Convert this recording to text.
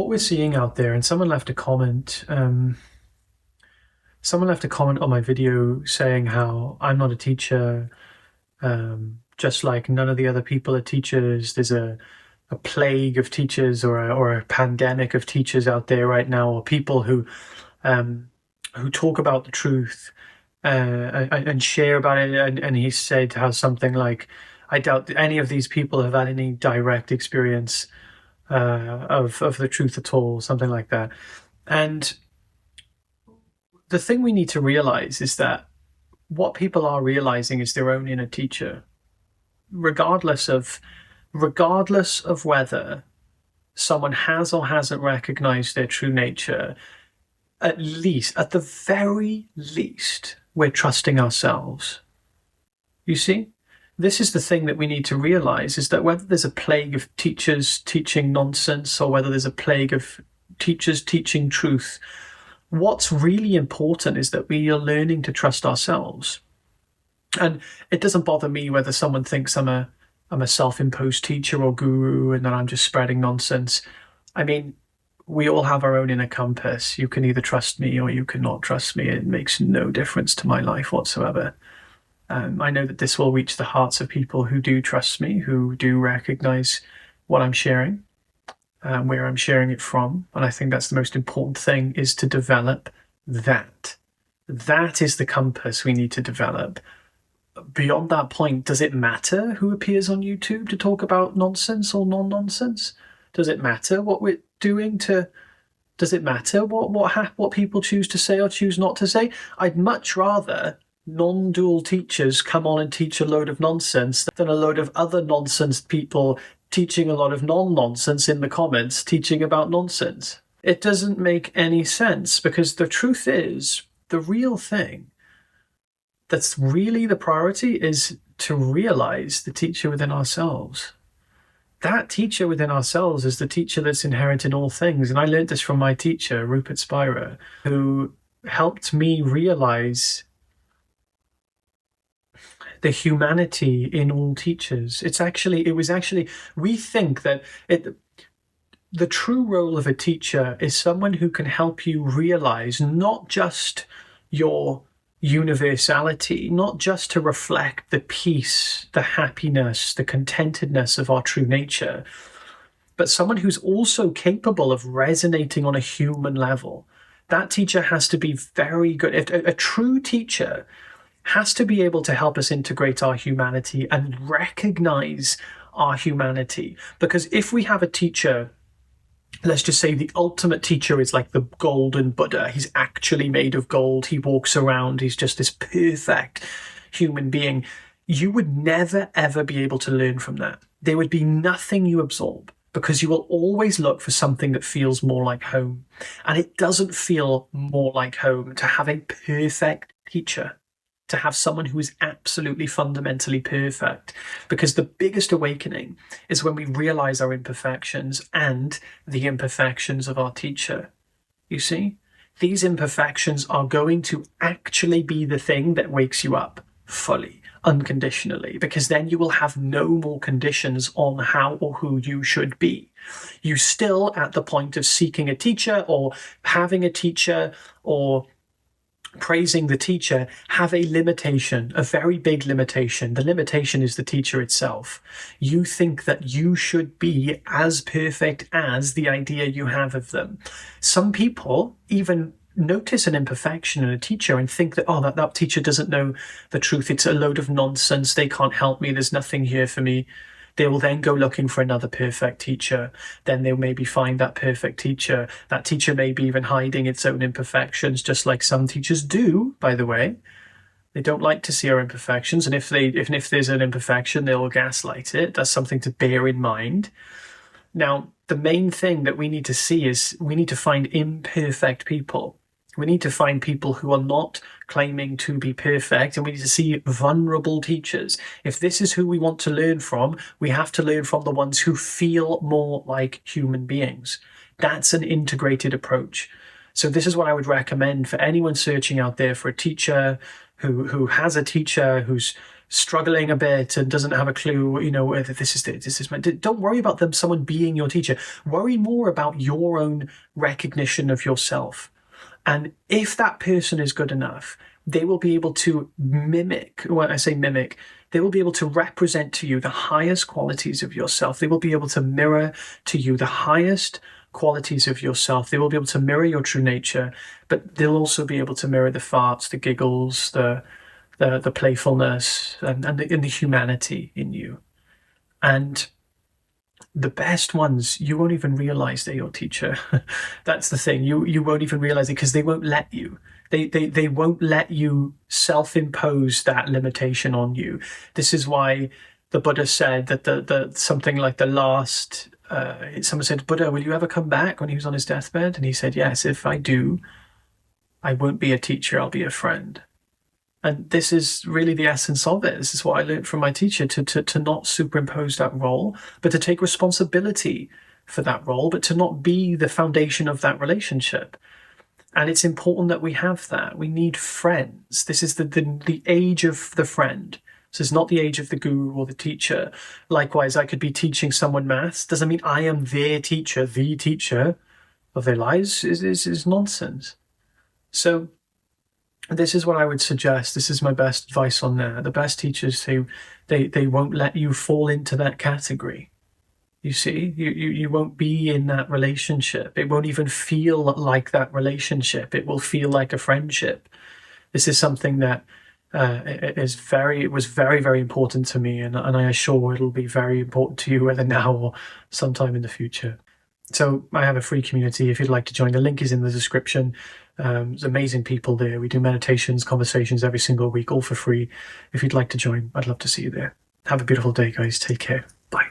What we're seeing out there, and someone left a comment. Someone left a comment on my video saying how I'm not a teacher, just like none of the other people are teachers. There's a plague of teachers or a pandemic of teachers out there right now, or people um, who talk about the truth and share about it. And he said how something like, I doubt that any of these people have had any direct experience of the truth at all, something like that. And the thing we need to realize is that what people are realizing is their own inner teacher, regardless of whether someone has or hasn't recognized their true nature. At the very least, we're trusting ourselves. You see? This is the thing that we need to realize, is that whether there's a plague of teachers teaching nonsense or whether there's a plague of teachers teaching truth, what's really important is that we are learning to trust ourselves. And it doesn't bother me whether someone thinks I'm a self-imposed teacher or guru and that I'm just spreading nonsense. I mean, we all have our own inner compass. You can either trust me or you cannot trust me. It makes no difference to my life whatsoever. I know that this will reach the hearts of people who do trust me, who do recognize what I'm sharing, where I'm sharing it from. And I think that's the most important thing, is to develop that. That is the compass we need to develop. Beyond that point, does it matter who appears on YouTube to talk about nonsense or non-nonsense? Does it matter what we're doing to? Does it matter what people choose to say or choose not to say? I'd much rather non-dual teachers come on and teach a load of nonsense than a load of other nonsense people teaching a lot of non-nonsense in the comments teaching about nonsense. It doesn't make any sense, because the truth is, the real thing that's really the priority is to realize the teacher within ourselves. That teacher within ourselves is the teacher that's inherent in all things. And I learned this from my teacher, Rupert Spira, who helped me realize the humanity in all teachers. We think that the true role of a teacher is someone who can help you realize not just your universality, not just to reflect the peace, the happiness, the contentedness of our true nature, but someone who's also capable of resonating on a human level. That teacher has to be very good. If a true teacher has to be able to help us integrate our humanity and recognize our humanity. Because if we have a teacher, let's just say the ultimate teacher is like the golden Buddha. He's actually made of gold. He walks around. He's just this perfect human being. You would never, ever be able to learn from that. There would be nothing you absorb, because you will always look for something that feels more like home. And it doesn't feel more like home to have a perfect teacher, to have someone who is absolutely fundamentally perfect. Because the biggest awakening is when we realize our imperfections and the imperfections of our teacher. You see, these imperfections are going to actually be the thing that wakes you up fully, unconditionally, because then you will have no more conditions on how or who you should be. You still, at the point of seeking a teacher or having a teacher or praising the teacher, have a limitation, a very big limitation. The limitation is the teacher itself. You think that you should be as perfect as the idea you have of them. Some people even notice an imperfection in a teacher and think that, oh, that teacher doesn't know the truth. It's a load of nonsense. They can't help me. There's nothing here for me. They will then go looking for another perfect teacher. Then they'll maybe find that perfect teacher. That teacher may be even hiding its own imperfections, just like some teachers do, by the way. They don't like to see our imperfections. And if there's an imperfection, they'll gaslight it. That's something to bear in mind. Now, the main thing that we need to see is we need to find imperfect people. We need to find people who are not claiming to be perfect, and we need to see vulnerable teachers. If this is who we want to learn from, we have to learn from the ones who feel more like human beings. That's an integrated approach. So this is what I would recommend for anyone searching out there for a teacher, who has a teacher, who's struggling a bit and doesn't have a clue, whether this is meant. Don't worry about someone being your teacher. Worry more about your own recognition of yourself. And if that person is good enough, they will be able to mimic. When I say mimic, they will be able to represent to you the highest qualities of yourself. They will be able to mirror to you the highest qualities of yourself. They will be able to mirror your true nature, but they'll also be able to mirror the farts, the giggles, the playfulness, and the humanity in you. And the best ones, you won't even realize they're your teacher. That's the thing. You won't even realize it because they won't let you. They won't let you self-impose that limitation on you. This is why the Buddha said that the something like the last. Someone said, "Buddha, will you ever come back?" When he was on his deathbed, and he said, "Yes, if I do, I won't be a teacher. I'll be a friend." And this is really the essence of it. This is what I learned from my teacher, to not superimpose that role, but to take responsibility for that role, but to not be the foundation of that relationship. And it's important that we have that. We need friends. This is the age of the friend. This is not the age of the guru or the teacher. Likewise, I could be teaching someone maths. Doesn't mean I am their teacher, the teacher of their lives. Is nonsense. So this is what I would suggest. This is my best advice on that. The best teachers who they won't let you fall into that category. You see, you won't be in that relationship. It won't even feel like that relationship. It will feel like a friendship. This is something that it was very, very important to me, and I assure it'll be very important to you, whether now or sometime in the future. So I have a free community if you'd like to join. The link is in the description. There's amazing people there. We do meditations, conversations every single week, all for free. If you'd like to join, I'd love to see you there. Have a beautiful day, guys. Take care. Bye.